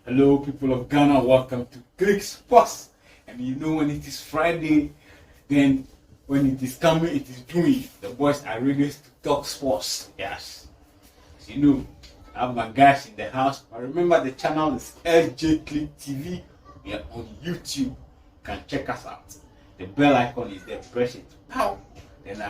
Hello, people of Ghana, welcome to CLIQ Sports. And you know, when it is Friday, then when it is coming, it is doing. The boys are ready to talk sports. Yes. As you know, I have my guys in the house. But remember, the channel is CLIQ TV. We are on YouTube. You can check us out. The bell icon is there. Press it. Pow! Then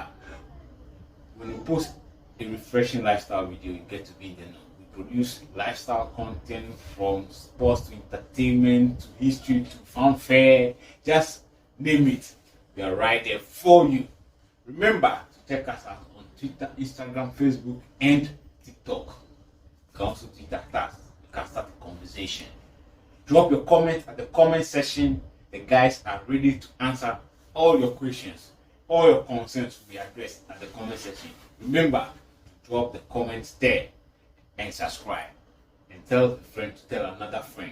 when we post a refreshing lifestyle video, you get to be there now. Produce lifestyle content from sports to entertainment to history to fanfare, just name it. We are right there for you. Remember to check us out on Twitter, Instagram, Facebook, and TikTok. You can also tweet at us. You can start a conversation. Drop your comment at the comment section. The guys are ready to answer all your questions. All your concerns will be addressed at the comment section. Remember, drop the comments there. And subscribe and tell a friend to tell another friend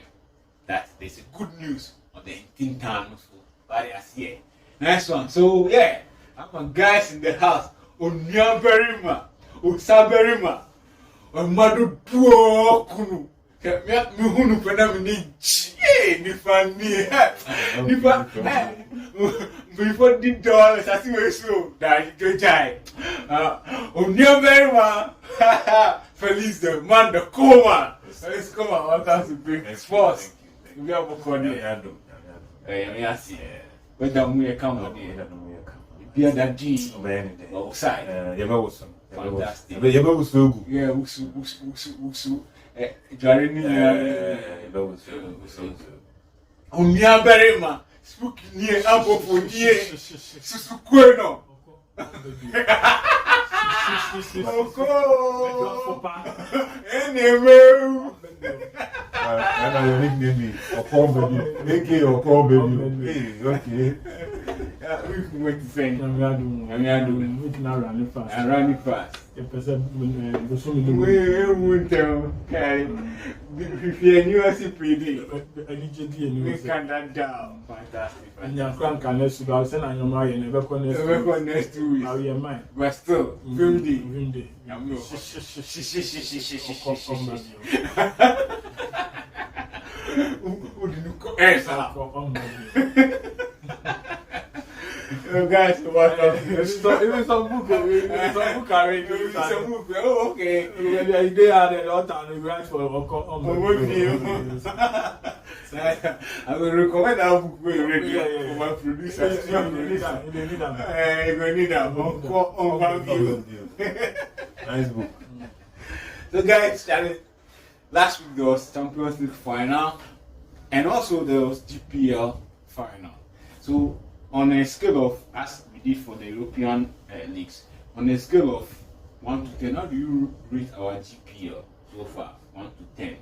that there's a good news on the 18th time various here. Nice one. So yeah, I'm a guys in the house. Onya Berima, Osaberima, Madu Duo Kunu. Me hunu pena me ni funny. Before the dollars, I think we so that you die. Onya Berima. Feliz the man, the co-man. Let's come on, what else to bring sports? We have a corner. I see. When the moon come on here, be a daddy outside. Fantastic. Yeah, Usu. Joining Onya Berima, spooky near Ambo for near Susuqueno. But still, guys, even some book already. Oh, okay. They are the daughter and grant for I will recommend that book for my producer. You will need a nice book. So, guys, last week there was Champions League final, and also there was GPL final. So, on a scale of, as we did for the European leagues, on a scale of 1 to 10, how do you rate our GPL so far? 1 to 10.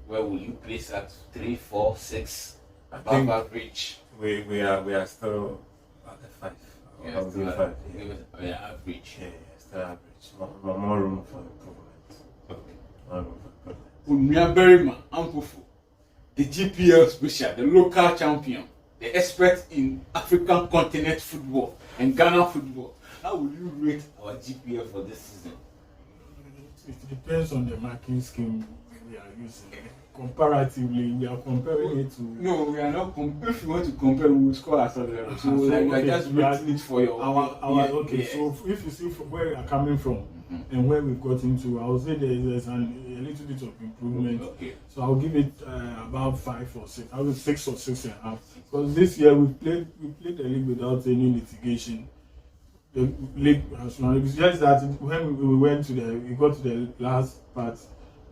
Where will you place at 3, 4, 6? Above average. We are still at the 5. Yeah, still average. Yeah, still average. More room for improvement. Okay. More room for improvement. Berima, Ampufu, the GPL special, the local champion, the expert in African continent football and Ghana football. How will you rate our GPL for this season? It depends on the marking scheme we are using. Comparatively, we are comparing it to. No, we are not. If you want to compare, we will score at some level. So, we are just rating it for your. Okay. So, if you see from where we are coming from and where we've got into, I would say there's a little bit of improvement. Okay. So, I'll give it about 5 or 6. I will 6 or 6.5. Because this year we played the league without any litigation. The league has run. It's just that when we got to the last part.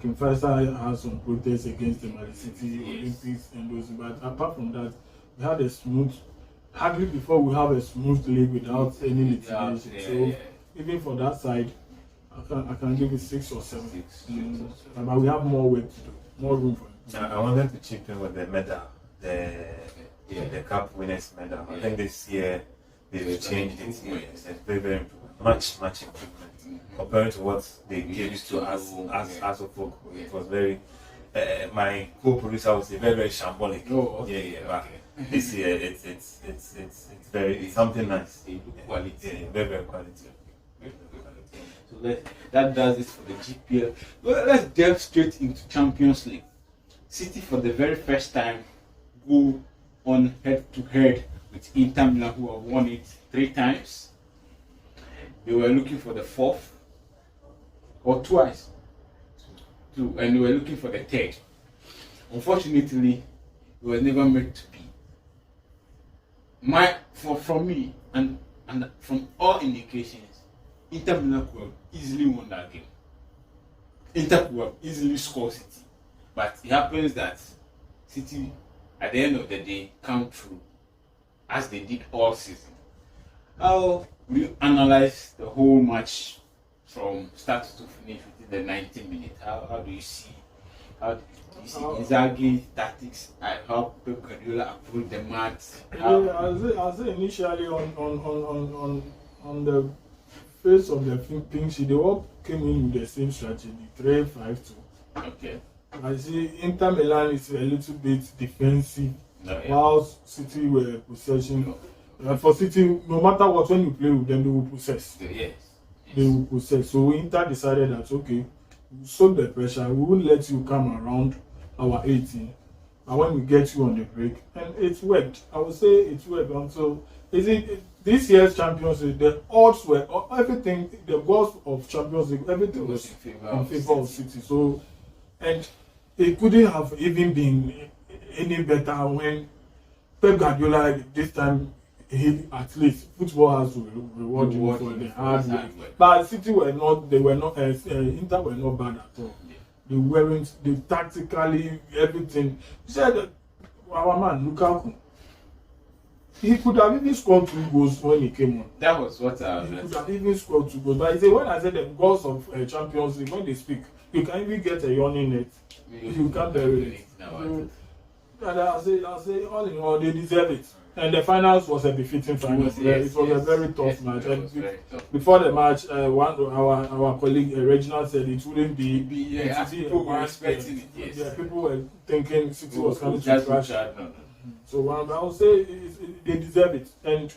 Kinshasa has some protests against the Mali City Olympics and those, but apart from that, we had a smooth. Hardly before we have a smooth league without any litigation. So even for that side, I can give it 6 or 7. But we have more work to do, more room for it. I wanted to chip in with the medal, the cup winners medal. I think this year they've changed it. It's very improvement. Much improvement compared to what they gave to us as a folk. It was very. My co-producer would say very shambolic. Oh, okay. Yeah. This year it's very something nice. Quality. Yeah, very quality. So that does it for the GPL. Well, let's delve straight into Champions League. City for the very first time go on head to head with Inter Milan, who have won it 3 times. They were looking for the 4th or twice, and they were looking for the 3rd. Unfortunately, it was never meant to be. From me and from all indications, Inter Milan could have easily won that game. Inter could have easily scored City, but it happens that City, at the end of the day, come through as they did all season. How will you analyze the whole match from start to finish within the 90 minutes? How do you see? How do you see Inzaghi tactics? How Pep Guardiola approached the match? I'll say initially on the face of the pink sheet, they all came in with the same strategy, 3-5-2. Okay. I see Inter Milan is a little bit defensive, whilst City were possession. For City, no matter what, when you play with them, they will possess. Yes. They will possess. So Inter decided that, okay, we'll soak the pressure, we won't let you come around our 18. And when we get you on the break, and it worked. I would say it worked. And so, this year's Champions League, the odds were, everything, the goals of Champions League, everything was in favor of City. So, and it couldn't have even been any better when Pep Guardiola this time, at least football has to reward you for the hard work. But City were not, Inter were not bad at all. They tactically, everything. You said that our man Lukaku, he could have even scored 2 goals when he came on. That was what he could have even scored 2 goals. But I say, when I said the goals of Champions League, when they speak, you can even get a yawning net. You can't bury it. And I'll say, all in all, they deserve it. And the finals was a befitting final. It was a very tough match. Before the match, our colleague Reginald said it wouldn't be people were expecting it. Yeah, people were thinking City was coming to crash. So I would say they deserve it. And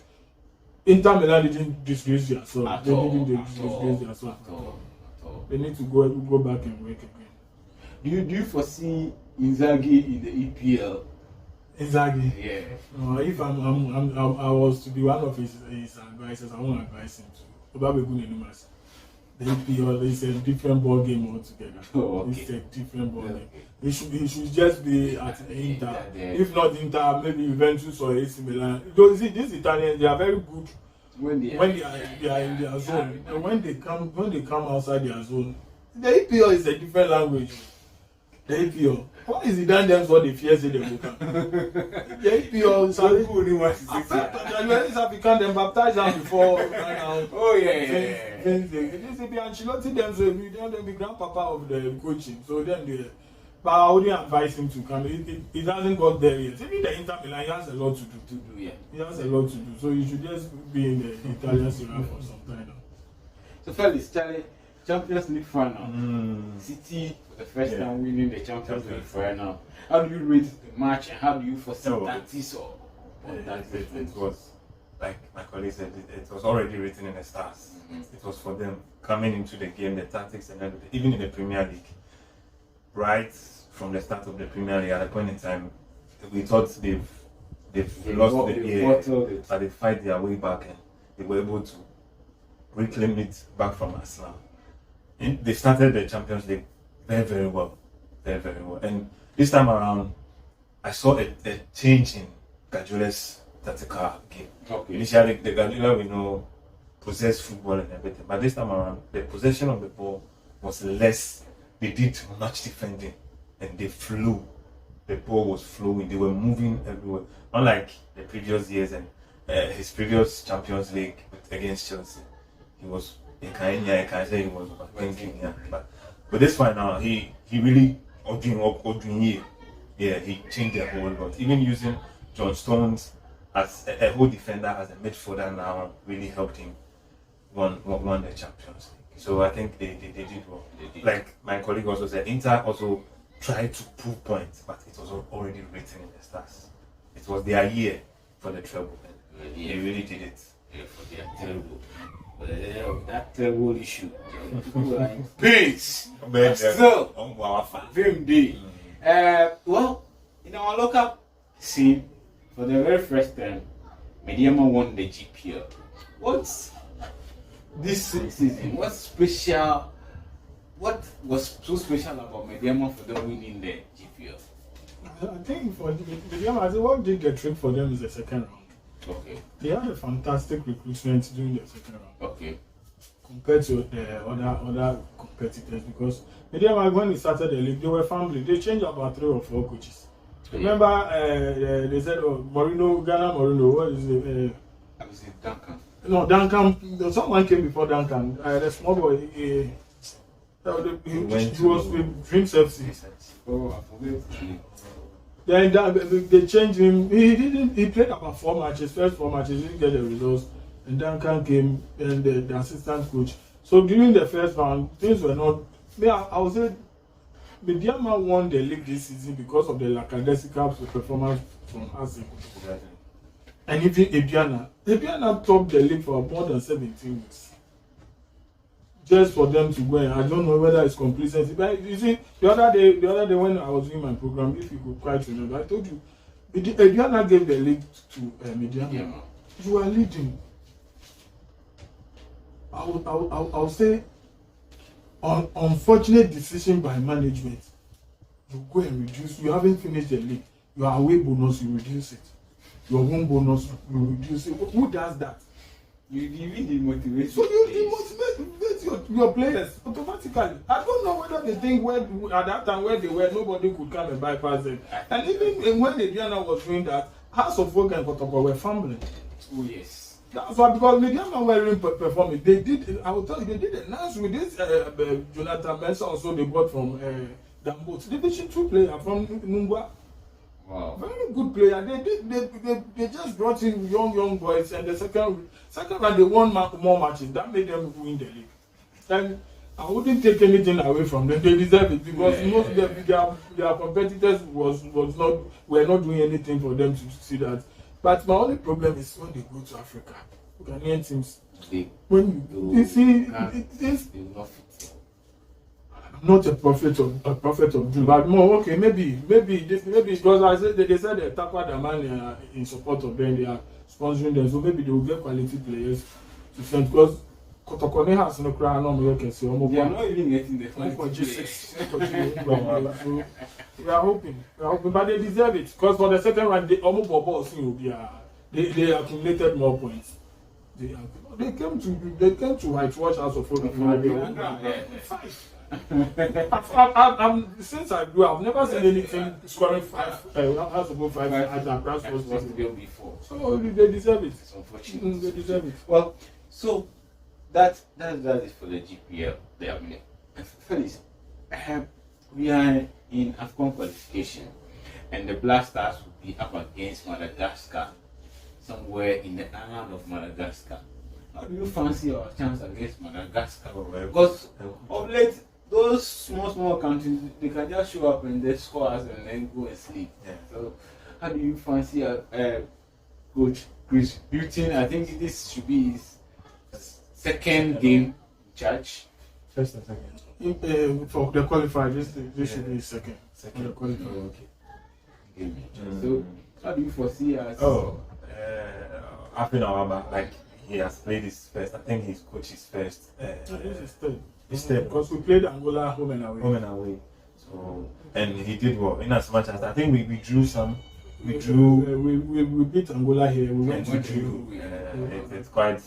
Inter Milan didn't disgrace themselves. They didn't disgrace themselves. They need to go back and work again. Do you foresee Inzaghi in the EPL? Inzaghi. Yeah. If I was to be one of his advisors, I won't advise him to. The EPL is a different ball game altogether. Okay. It's a different ball game. He should just be at Inter. If not Inter, maybe Juventus or AC Milan. You see, these Italians, they are very good when they are in their zone. And when they come outside their zone, the EPL is a different language. The EPL. What is it done them so they fear say they will come? The EPL is so good. African them baptized them before. Oh yeah. They be Ancelotti them so they be grandpapa of the coaching. So then but I wouldn't advise him to come. He hasn't got there yet. Even the Inter Milan, he has a lot to do. He has a lot to do. So you should just be in the Italian Serie A for some time now. So fellas, Champions League final. City for the first time winning the Champions League final. How do you rate the match and how do you foresee tactics or it was, like my colleague said, it was already written in the stars. It was for them coming into the game, the tactics and everything, even in the Premier League. Right from the start of the Premier League, at a point in time, we thought they've lost the game, but they fight their way back and they were able to reclaim it back from Arsenal. They started the Champions League very, very well. Very, very well. And this time around, I saw a change in Guardiola's tactical game. Okay. Initially, the Guardiola we know possessed football and everything, but this time around, the possession of the ball was less. They did much defending and they flew. The ball was flowing. They were moving everywhere. Unlike the previous years and his previous Champions League against Chelsea, he was. I can say he was overthinking, but this one now, he really he changed the whole lot. Even using John Stones as a whole defender, as a midfielder now, really helped him won the Champions League. So I think they did well. Like my colleague also said, Inter also tried to prove points, but it was already written in the stars. It was their year for the treble, and they really did it. For their treble. That terrible issue. People are in pains. But still, Vim Day. Well, in our local scene, for the very first time, Mediama won the GPL. What's this season? What's special? What was so special about Mediama for them winning the GPL? I think for the I think what did the trick for them is the second round. Okay. They had a fantastic recruitment during the second round. Okay. Compared to the other competitors, because Mediama, when we started the league, they were family. They changed about 3 or 4 coaches. Yeah. Remember, they said, "Oh, Ghana Morino, what is it?" I was in Duncan. No, Duncan. Someone came before Duncan. The small boy. He was with Dreams FC. Oh, I forget. Then they changed him. He played about 4 matches. First 4 matches, he didn't get the results. And Duncan came and the assistant coach. So during the first round, things were not. I would say Mediama won the league this season because of the lackadaisical performance from us. And even Ebiana topped the league for more than 17 weeks. Just for them to go, I don't know whether it's complacency. But you see, the other day when I was doing my program, if you could quite remember, I told you, Ebiana gave the league to Mediama. Yeah. You are leading. I'll say, unfortunate decision by management. You go and reduce. You haven't finished the league. Your away bonus, you reduce it. Your home bonus, you reduce it. Who does that? You really demotivate. So you demotivate your players automatically. I don't know whether they think at that time where they were, nobody could come and bypass them. And even when Mediana was doing that, House of Folk and Kotoko were fumbling. Oh yes. That's why, because Mediama weren't performing. They did. I will tell you, they did a nice with this Jonathan Mensah also they brought from Dambot. Division 2 player from Nungwa. Wow. Very good player. They just brought in young boys, and the second round they won more matches. That made them win the league. And I wouldn't take anything away from them. They deserve it because most of their competitors were not doing anything for them to see that. But my only problem is when they go to Africa, Ghanaian teams. When you see, it's not a prophet of doom, but more okay. Maybe because I said they said that Takwa Daman in support of them, they are sponsoring them, so maybe they will get quality players to send because Kotokone has no crown on me. They are not even getting the for G6. So we are hoping, but they deserve it because for the second round, they almost they accumulated more points. They came to whitewash House of Folk. Since I grew up, I've never seen anything scoring 5. House of Folk 5 at the grass before. So they deserve it. It's unfortunate. They deserve it. Well, so that is for the GPL. Felix, we are in AFCON qualification, and the Black Stars will be up against Madagascar, somewhere in the island of Madagascar. How do you fancy our chance against Madagascar? Because of late, those small countries, they can just show up and they score us and then go and sleep. Yeah. So, how do you fancy Coach Chris Newton? I think this should be his second game charge. First and second. For the qualifier, this should be second. Second qualifier. Okay. So, how do you foresee us? After Nawaba, like he has played his first. I think he's coached his first. This is third. His third. Because we played Angola home and away. Home and away. So and he did well. In as much as I think we drew some. We beat Angola here. We went to drew. It's quite.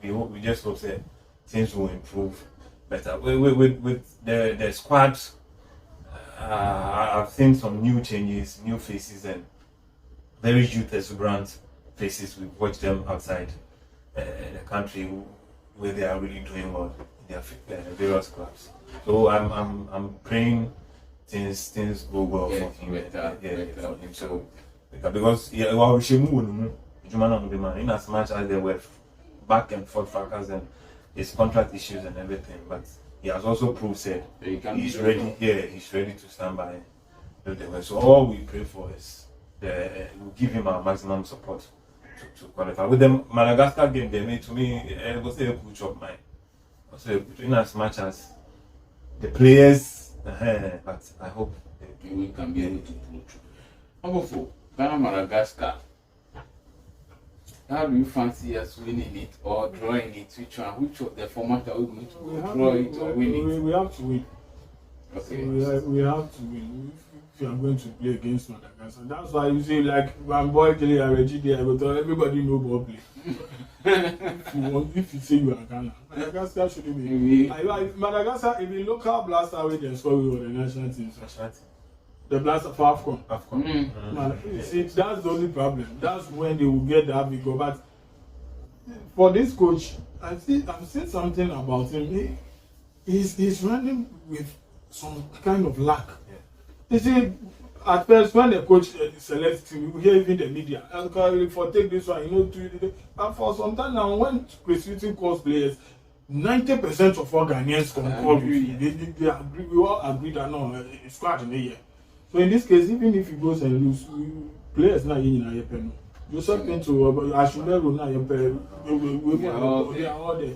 We just hope that things will improve better. With the squad, I've seen some new changes, new faces, and very youth exuberant faces. We've watched them outside the country where they are really doing well in their various clubs. So I'm praying things go well for him. For him. So because in as much as they were back and forth fracas and his contract issues and everything, but he has also proved that he's ready. Yeah, he's ready to stand by. So all we pray for is we'll give him our maximum support to qualify. With the Madagascar game, they made to me it was a coach of mine. So in as much as the players, but I hope we can be able to pull through. Number 4, Ghana Madagascar. How do you fancy us winning it or drawing it? Which of the format are we going to draw it or win it? We have to win. Okay. So we have to win if you are going to play against Madagascar. That's why you see, like, my boy Kelly Arejide, I go tell everybody know ball play. If you say you are Ghana, Madagascar shouldn't be. Madagascar, if a local blaster with them score with the national team, the blaster for AFCON. You see, that's the only problem. That's when they will get that big. But for this coach, I've seen something about him. He's running with some kind of luck. You see, at first when the coach selects him, you hear even the media, for take this one, but for some time now, when Chris Whitting calls players, 90% of all Ghanaians concur. They agree. We all agree that no, it's quite in a year. So in this case, even if he goes and lose, players not in a year. Joseph Pinto, Ashimero, they are all there.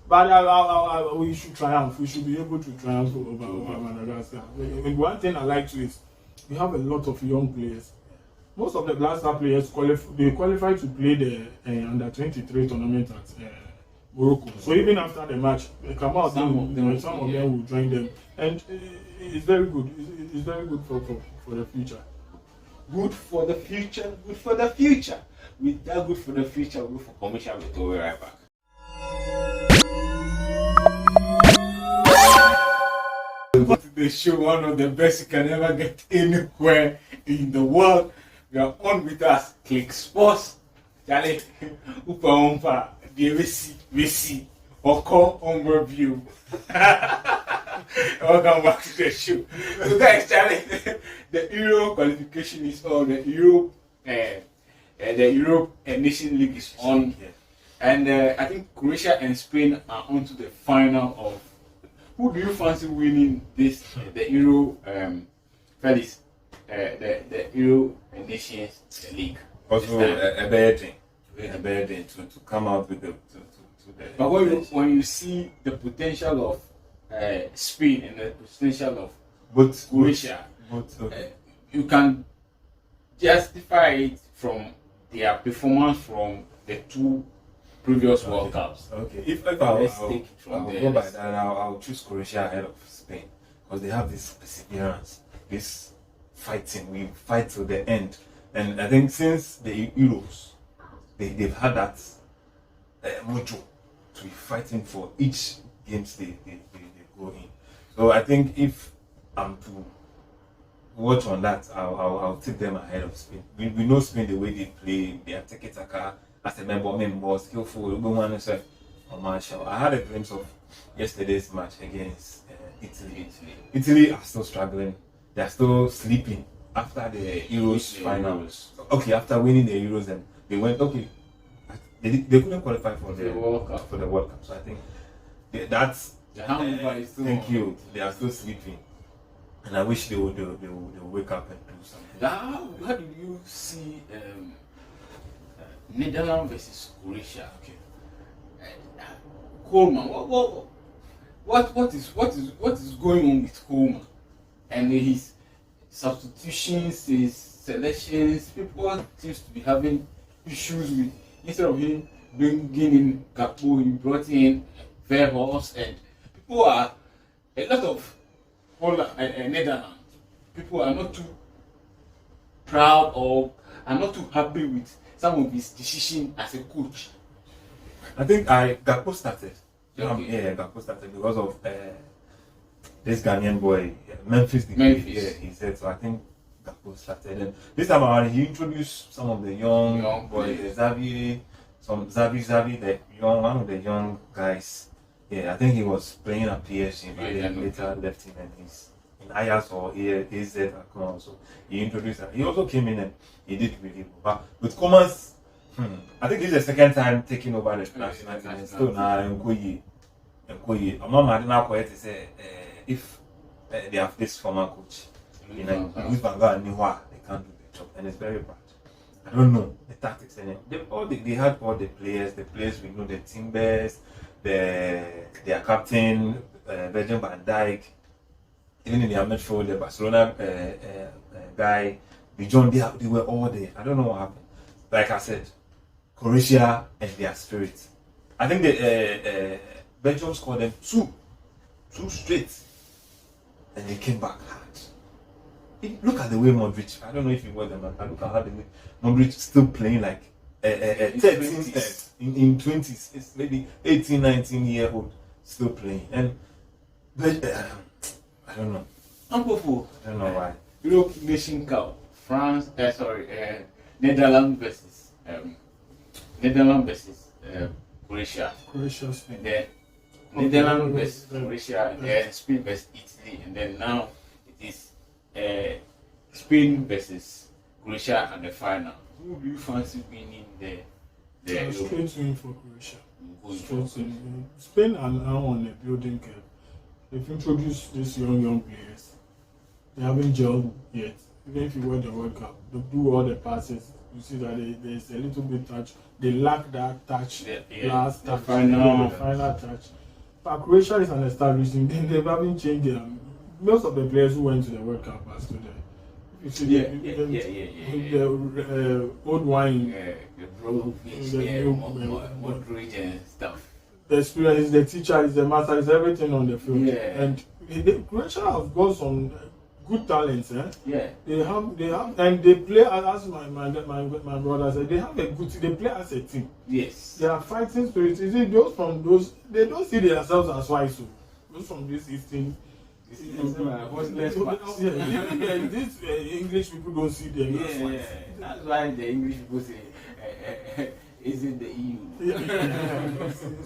But we should triumph. We should be able to triumph over Madagascar. One thing I like to is we have a lot of young players. Most of the Blaster players qualify to play the under 23 tournament at Morocco. So even after the match, they come out. Some of them will join them, and it's very good. It's very good for the future. Good for the future. Good for the future. With that, good for the future. Good for commercial. We'll be right back. The show, one of the best you can ever get anywhere in the world. You are on with us, CLIQ Sports. Charlie, Upa, VC, Oko, Review. Welcome back to the show. So, guys, Charlie, the Euro qualification is on. The Europe Nation League is on, and I think Croatia and Spain are on to the final of. Who do you fancy winning this the Euro Felix, the Euro Nations League? Also a bad thing to come out with the but when you see the potential of Spain and the potential of both Croatia, you can justify it from their performance from the two previous World Cups. Okay. If I'll go by that, I'll choose Croatia ahead of Spain because they have this perseverance, this fighting. We fight to the end, and I think since the Euros, they've had that mojo to be fighting for each games they go in. So I think if I'm to watch on that, I'll take them ahead of Spain. We know Spain the way they play, they are tiki-taka. As a member, skillful, Marshall. I had a glimpse of yesterday's match against Italy. Italy are still struggling. They are still sleeping after the Euros finals. Okay, after winning the Euros, and they went okay. They couldn't qualify for the World Cup. So I think that's the hangover is still. Thank you. They are still sleeping, and I wish they would wake up and do something. How do you see? Netherlands versus Croatia. Okay. Coleman, what is going on with Coleman and his substitutions, his selections? People seems to be having issues with. Instead of him bringing in Gakpo, he brought in Verhulst, and people are a lot of Netherlands. People are not too proud or are not too happy with some of his decision as a coach. I think Gakpo started. Okay. Gakpo started because of this Ghanaian boy, Memphis. He said so. I think Gakpo started, and this time around he introduced some of the young boys, Xavi, one of the young guys. Yeah, I think he was playing at PSG, but then later left him and he's in Ajax or AZ. So he introduced that. He also came in and he did really well. But with Coman's, I think this is the second time taking over the national team. And still now, Nkoyi. I'm not mad enough for it to say if they have this former coach in Louis Van Gaal and Nihwa, they can't do the job, and it's very bad. I don't know the tactics and they had all the players we know, the Timbers, their captain, Virgil van Dijk. Even in their midfield, the Barcelona guy, the John, they were all there. I don't know what happened. Like I said, Croatia and their spirit. I think the Belgium scored them two straight, and they came back hard. Look at the way Modric. I don't know if you watch them, but look at how the way Modric still playing like 13 in 20s. It's maybe 18, 19-year-old still playing, and but, I don't know. Uncle, I don't know why. Europe Nation Cup, France. Netherlands versus Croatia. Croatia, And then Netherlands versus Croatia, and then Spain versus Italy, and then now it is Spain versus Croatia at the final. Who do you fancy winning the straight win for Croatia. Straight win. Spain are now on a building curve. They've introduced these young players. They haven't gelled yet. Even if you win the World Cup, they do all the passes. You see that there's a little bit touch. They lack that touch, last touch, final touch. But Croatia is an established team. They haven't changed them. Most of the players who went to the World Cup are still there. You see the old wine, the Modric and stuff. The experience, the teacher, is the master, is everything on the field. Yeah. And Croatia have got some good talents. Yeah. They have, and they play as my brother said. They have a good. They play as a team. Yes. They are fighting spirits. You see, those they don't see themselves as wise. So those from this Eastern. These English people don't see them as wise. That's why the English people say, is it the EU?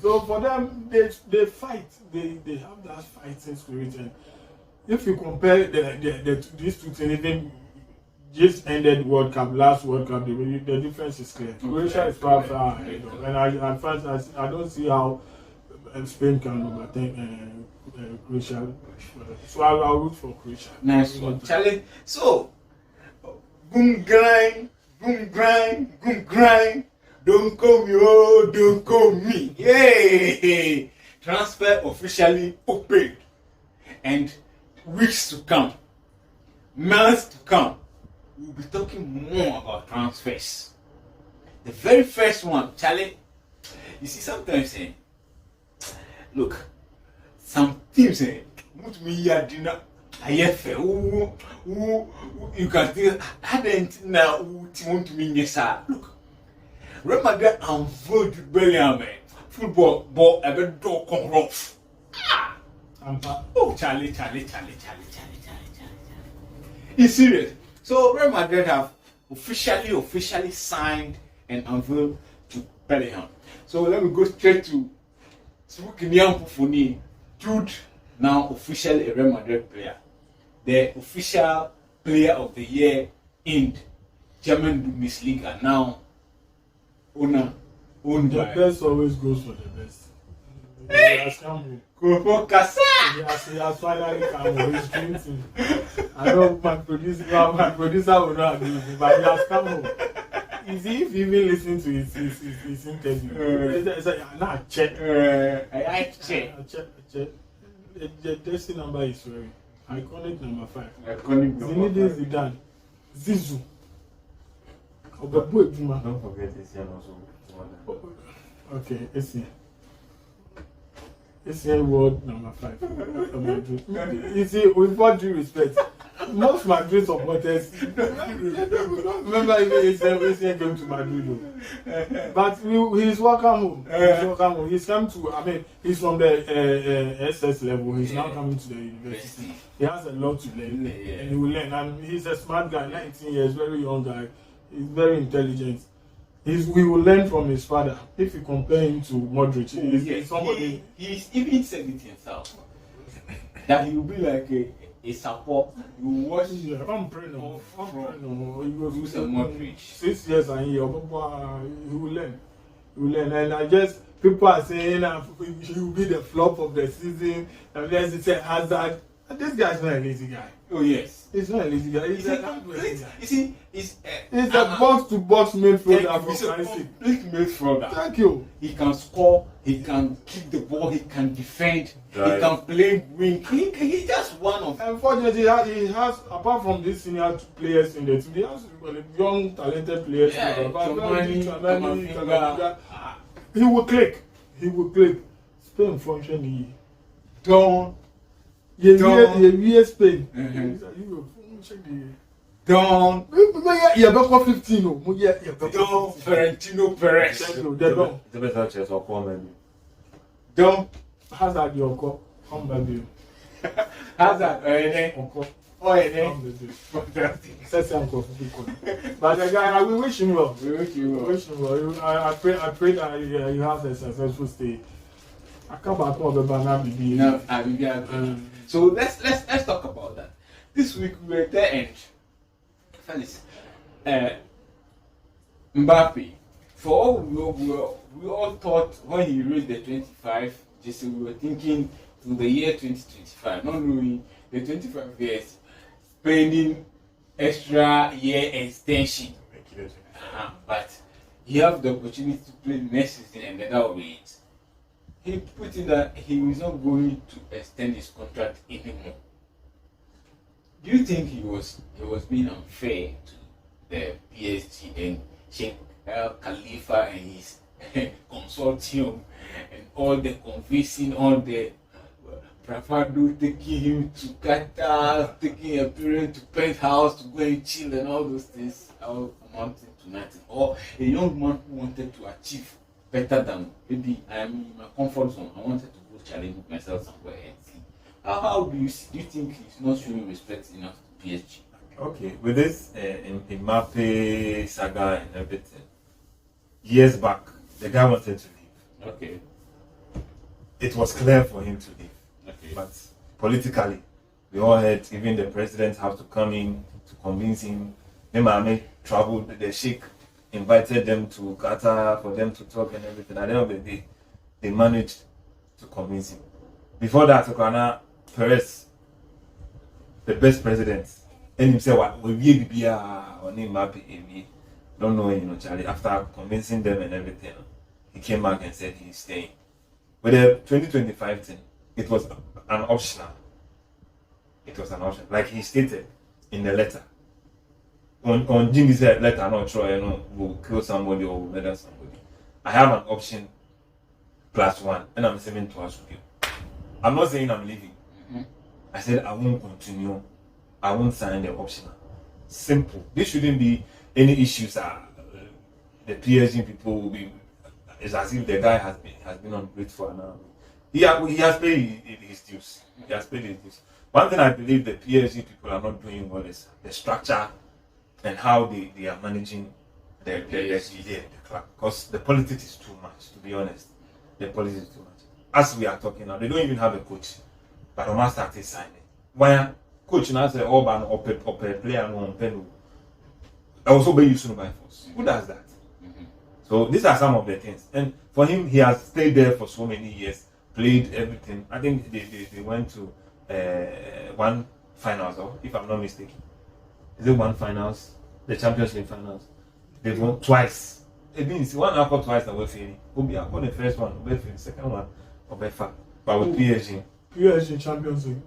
So for them, they fight. They have that fighting spirit. And if you compare these two teams, even just ended last World Cup, the difference is clear. Croatia is far ahead, and I don't see how Spain can overtake Croatia. So I'll root for Croatia. Nice one, Charlie. So, boom grind. Don't call me, oh, don't call me. Yay! Transfer officially opened. And weeks to come, months to come, we'll be talking more about transfers. The very first one, Charlie, you see sometimes look, some teams you can think, I didn't know want to mean yes, look. Real Madrid unfold Bellingham, football, ball, a bit door come rough. Oh, Charlie. It's serious. So Real Madrid have officially signed and unveiled to Bellingham. So let me go straight to Swukinian Pufuni. Jude, now officially a Real Madrid player. The official player of the year in German Bundesliga now. Owned the by best always goes for the best. Hey! He has come. He has finally come. He's drinking. I know my producer will not agree with me, but he has come home. Is he even listening to his interview? I check. I check. The jersey number is very iconic, number 5. Zinedine Zidane. Zizou. Don't forget Essien also. Okay, Essien. Essien world number 5. You see, with all due respect, most Madrid supporters remember Essien came to Madrid, but he's welcome home. He's come to. He's from the SS level. He's now coming to the university. He has a lot to learn, and he will learn. And he's a smart guy, 19 years, very young guy. He's very intelligent. We will learn from his father. If you compare him to Modric, he's somebody. He's even said it himself that he will be like a support. You watch. I'm praying. He goes to Modric. 6 years and he will learn. He will learn. And I guess people are saying he will be the flop of the season. And then they say Hazard. This guy is not a lazy guy. Oh yes. He's not a lazy guy. He's He's a a complete. guy. You see, he's a box-to-box midfielder He's for a Christ's sake. complete midfielder. Thank you. He can score. He can kick the ball. He can defend. Right. He can play wing. He just one of. Unfortunately, he has apart from these senior players in the team, he has young talented players. Yeah, Chomani, Kamavinga. He will click. He will click. Spain function. Don't. Yeah, Spain. Don't. Yeah, back 15. Don't. Florentino Perez. They don't. It's a better chance or call maybe. Don't. Hazard, your call. Come baby. Hazard. Uncle. Oh, Fantastic. But the guy, we wish him well. We wish you well. Wish him well. I pray that he has a successful stay. I come back on the banana baby. No, I will be So let's talk about that. This week we were there and fellas, Mbappe. For all we all thought when he reached the 25, just we were thinking to the year 2025, not knowing the 25 years, spending extra year extension. But he have the opportunity to play next season and that will be it. He put in that he was not going to extend his contract anymore. Do you think he was being unfair to the PSG and Sheikh Khalifa and his consortium and all the convincing, all the bravado, taking him to Qatar, taking a parent to penthouse to go and chill and all those things, all amounting to nothing? Or a young man who wanted to achieve better than maybe I am in my comfort zone. I wanted to go challenge myself somewhere and see. How do you think he's not showing respect enough to PSG? Okay, with this Mbappe saga and everything, years back, the guy wanted to leave. Okay. It was clear for him to leave. Okay. But politically, we all heard even the president have to come in to convince him. Mame traveled, the Sheikh invited them to Qatar for them to talk and everything. At the end of the day, they managed to convince him. Before that, Okana Perez, the best president, and himself, we be on him, don't know, Charlie. After convincing them and everything, he came back and said he's staying. With the 2025 thing, it was an optional. It was an option, like he stated in the letter. On Jimmy's letter, I'm not sure, will kill somebody or will murder somebody. I have an option +1, and I'm saying to us with you. I'm not saying I'm leaving. Mm-hmm. I said I won't continue. I won't sign the optional. Simple. There shouldn't be any issues. The PSG people will be. It's as if the guy has been ungrateful now. He has paid his dues. He has paid his dues. One thing I believe the PSG people are not doing well is the structure and how they are managing the club. Because the politics is too much, to be honest. The politics is too much. As we are talking now, they don't even have a coach. But Omar started signing. When coach now say Orban or player no pen. I also be used by force. Who does that? Mm-hmm. So these are some of the things. And for him, he has stayed there for so many years, played everything. I think they went to one finals, or if I'm not mistaken. Is it one finals? The Champions League finals. They've won twice. It means one after twice that we're failing. We'll won the first one, we'll fail the second one, or by far. But with PSG. PSG Champions League.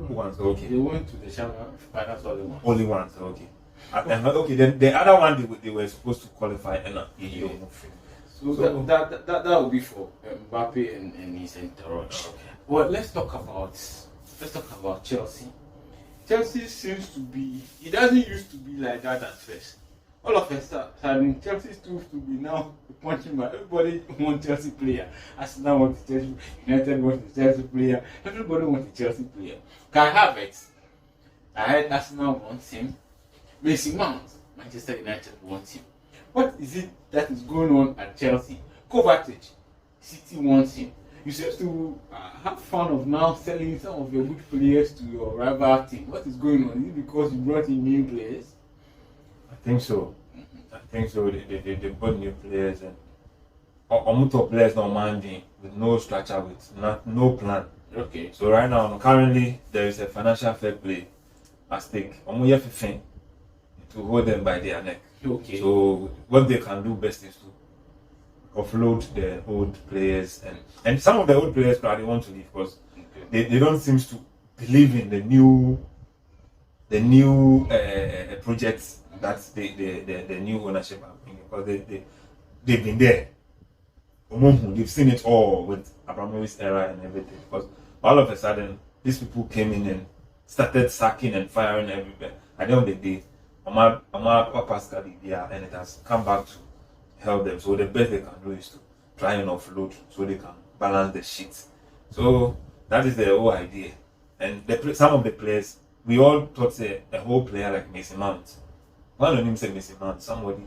Once, okay. They went to the Champions finals only once. Only once, okay. Okay, then the other one they were supposed to qualify and So that will be for Mbappe and his entourage. Well, let's talk about Chelsea. Chelsea seems to be. It doesn't used to be like that at first. All of a sudden, Chelsea seems to be now punching by everybody wants Chelsea player. Arsenal wants Chelsea, United wants Chelsea player. Everybody wants a Chelsea player. Kai Havertz, I heard Arsenal wants him. Mason Mount, Manchester United wants him. What is it that is going on at Chelsea? Kovacic, City wants him. You seem to have fun of now selling some of your good players to your rival team. What is going on? Is it because you brought in new players? I think so. I think so. They brought new players and top players now minding with no structure, with no plan. Okay. So right now, currently, there is a financial fair play at stake. Omoye Fifen to hold them by their neck. Okay. So what they can do best is to offload the old players, and some of the old players probably want to leave because they don't seem to believe in the new projects that the new ownership are bringing, because they've been there. They've seen it all with Abramovich's era and everything. Because all of a sudden, these people came in and started sacking and firing everywhere. At the end of the day, Omar Pascal, and it has come back to help them. So the best they can do is to try and offload so they can balance the sheets. So that is the whole idea. And some of the players, we all thought a whole player like Mason Mount. One of them said Mason Mount, somebody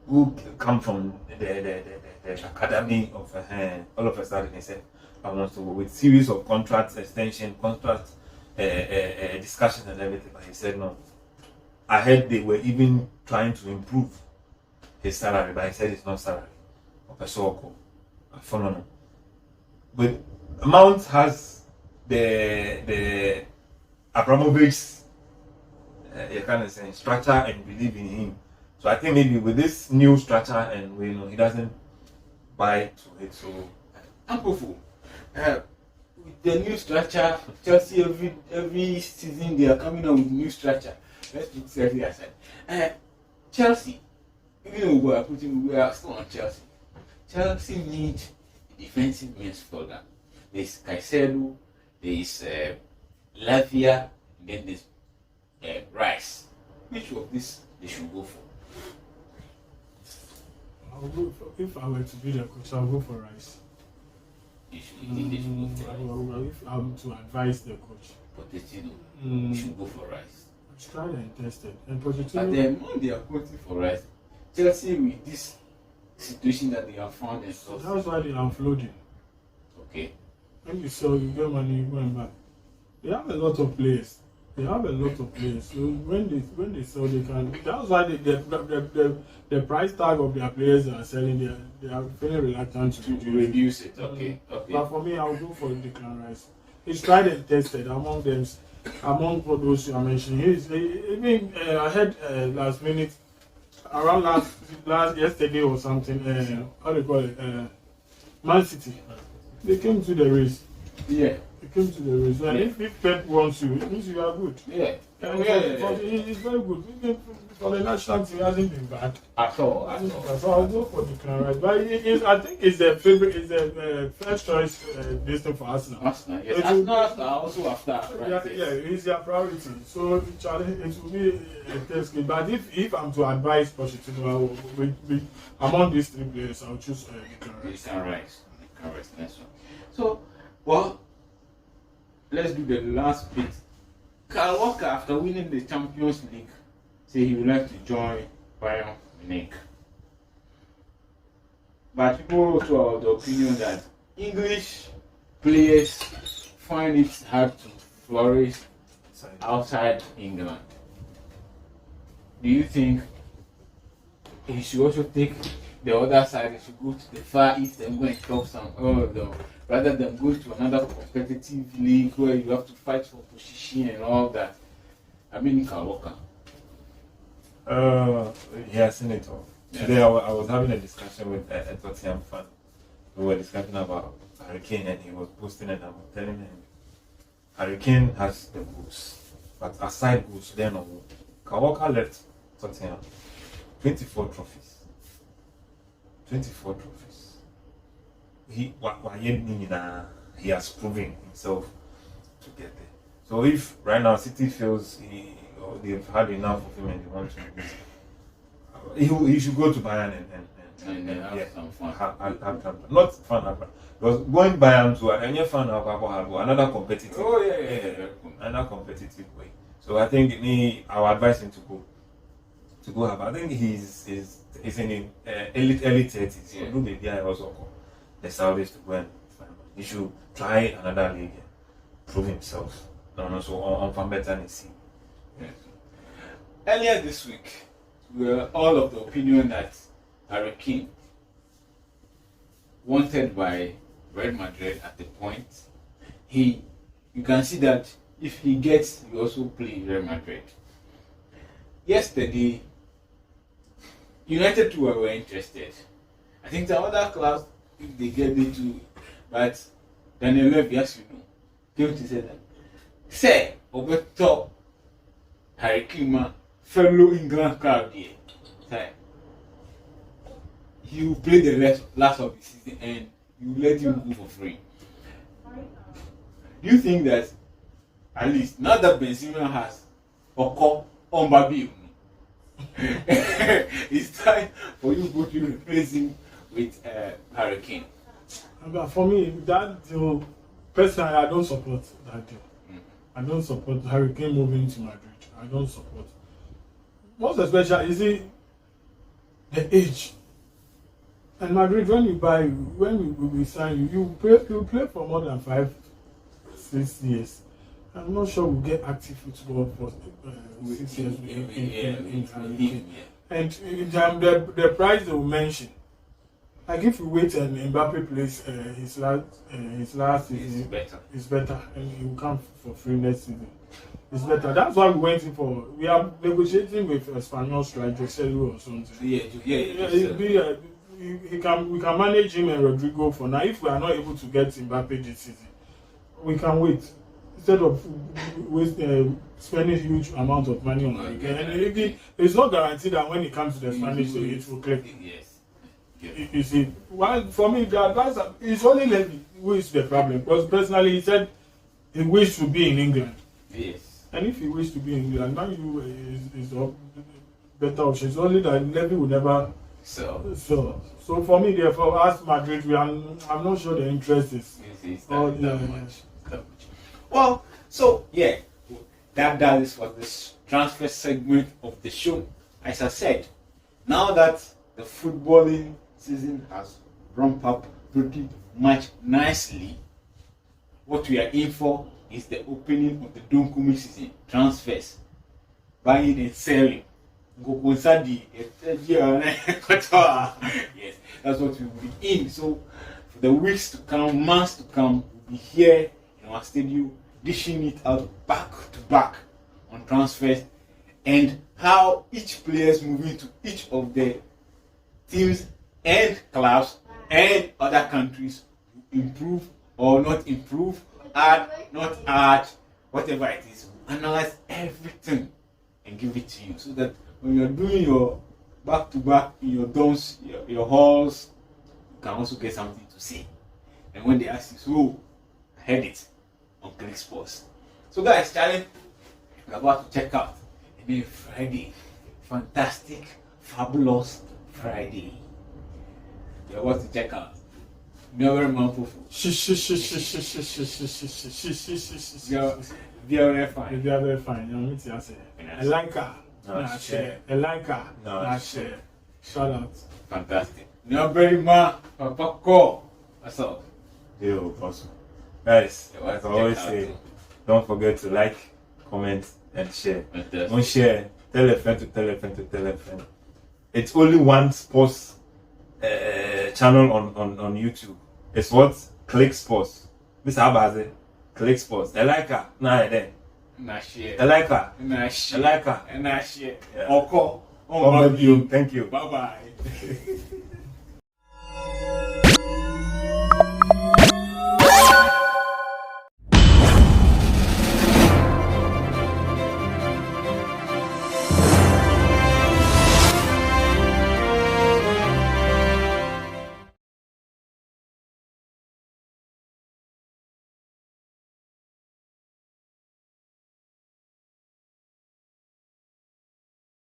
who come from the academy of all of a sudden he said, I want to go with series of contracts, extension, contract discussion and everything. But he said no. I heard they were even trying to improve his salary, but he said it's not salary. But Mount has the Abramovich's structure and believe in him. So I think maybe with this new structure and he doesn't buy to it. So Ampofu, with the new structure, Chelsea every season they are coming up with new structure. Let's put Chelsea aside. Chelsea, even though we are still on Chelsea. Chelsea need a defensive midfielder. There is Caicedo, there is Lavia, and then there's Rice. Which of this they should go for? I'll go for, if I were to be the coach, I'll go for Rice. You think they should go for Rice? If I'm to advise the coach, Pochettino, you should go for Rice. I've tried and tested. And But Pochettino, then when they are quoting for Rice, Chelsea with this situation that they have found themselves. that's why they are floating. Okay. When you sell, you get money, you go and buy. They have a lot of players. So when they sell, they can. That's why the price tag of their players that are selling, they are very reluctant to reduce it. Okay. But for me, I'll go for Declan Rice. He's tried and tested among them, among those you are mentioning. I heard last minute, around last yesterday or something. How do you call it? Man City. They came to the race. Yeah. They came to the race. And if Pep wants you, it means you are good. Yeah. He's very good. Even for the national team, he hasn't been bad. At all. So I'll go for Declan Rice. But I think it's the favorite, it's the first choice this thing for Arsenal. Arsenal, yes. Arsenal also after. He's their priority. So it will be a test game. But if I'm to advise Pochettino, among these three players, I'll choose Declan Rice. Declan Rice. Next one. So, well, let's do the last bit. Kyle Walker, after winning the Champions League, said he would like to join Bayern Munich. But people also are of the opinion that English players find it hard to flourish outside England. Do you think he should also take the other side? He should go to the Far East and go and top some all of them, rather than go to another competitive league where you have to fight for position and all that? I mean, Kyle Walker. He has seen it all. Yeah. Today I was having a discussion with a Tottenham fan. We were discussing about Harry Kane, and he was posting it. I was telling him Harry Kane has the goals, but aside goals, they're not good. Kyle Walker left Tottenham 24 trophies. 24 trophies. He has proven himself to get there. So if right now City feels they've had enough of him and they want to release, he should go to Bayern and have some fun. Have not fun, because going Bayern to any fun another competitive. Another competitive way. So I think I would advise him to go have. I think he's in early 30s. Yeah. Do maybe I also call the Saudis to go and find him. He should try another league and prove himself. So on better than he. Yes. Earlier this week, we were all of the opinion that Harry Kane, wanted by Real Madrid at the point. You can see that if he gets, he also play Real Madrid. Yesterday, United too were interested. I think the other clubs, if they get it too, but Daniel Levy, as you know, came to say that, say, Obeto, Harry Kane, fellow England crowd here, say, he will play the last of the season and you let him go for free. Do you think that at least now that Benzema has Oko on Babi, it's time for you to replace him with Harry Kane? But for me, that deal, personally, I don't support that deal. I don't support Harry Kane moving to Madrid. I don't support. Most especially, you see, the age. And Madrid, when we sign you, you play for more than 5-6 years. I'm not sure we'll get active football for 6 years in Harry Kane. And the price they will mention, like if we wait and Mbappe plays his last season, it's better, and he will come for free next season. It's better. That's why we went in for. We are negotiating with Spanish striker Joselu or something. We can manage him and Rodrigo for now. If we are not able to get Mbappe this season, we can wait instead of spending huge amount of money on him. And it's not guaranteed that when it comes to the Spanish league, it will click. Yes. You see, well, for me, the advice is only Levy who is the problem. Because personally, he said he wished to be in England. Yes. And if he wished to be in England, Man U is a better option. It's only that Levy would never. So for me, therefore, as Madrid, I'm not sure the interest is. That much. Well, so yeah, that is for this transfer segment of the show. As I said, now that the footballing season has ramped up pretty much nicely, what we are in for is the opening of the Donkumi season transfers, buying and selling. Yes, that's what we will be in. So for the weeks to come, months to come, we'll be here in our studio dishing it out back to back on transfers and how each player is moving to each of the teams and clubs and other countries will improve or not improve, add, not add, whatever it is. Analyze everything and give it to you so that when you're doing your back to back in your dons, your halls, you can also get something to say. And when they ask you, so I heard it on CLIQ Sports. So guys, challenge, we're about to check out a new Friday. Fantastic, fabulous Friday. You're about to check out. Very mindful. Very fine. Very fine. I like her. I like her. Shout out. Fantastic. You're very much Papa Call. What's up? Yo, awesome. Guys, as I always say, don't forget to like, comment, and share. Don't share. Tell a friend to tell a friend to tell a friend. It's only one sports channel on YouTube. It's what? CLIQ Sports. Mr. Abaze. CLIQ Sports. I like her. Nah, then. Nah, share. I like her. Nah, share. I like her. Nah, share. Yeah. Oko. Thank you. Bye bye.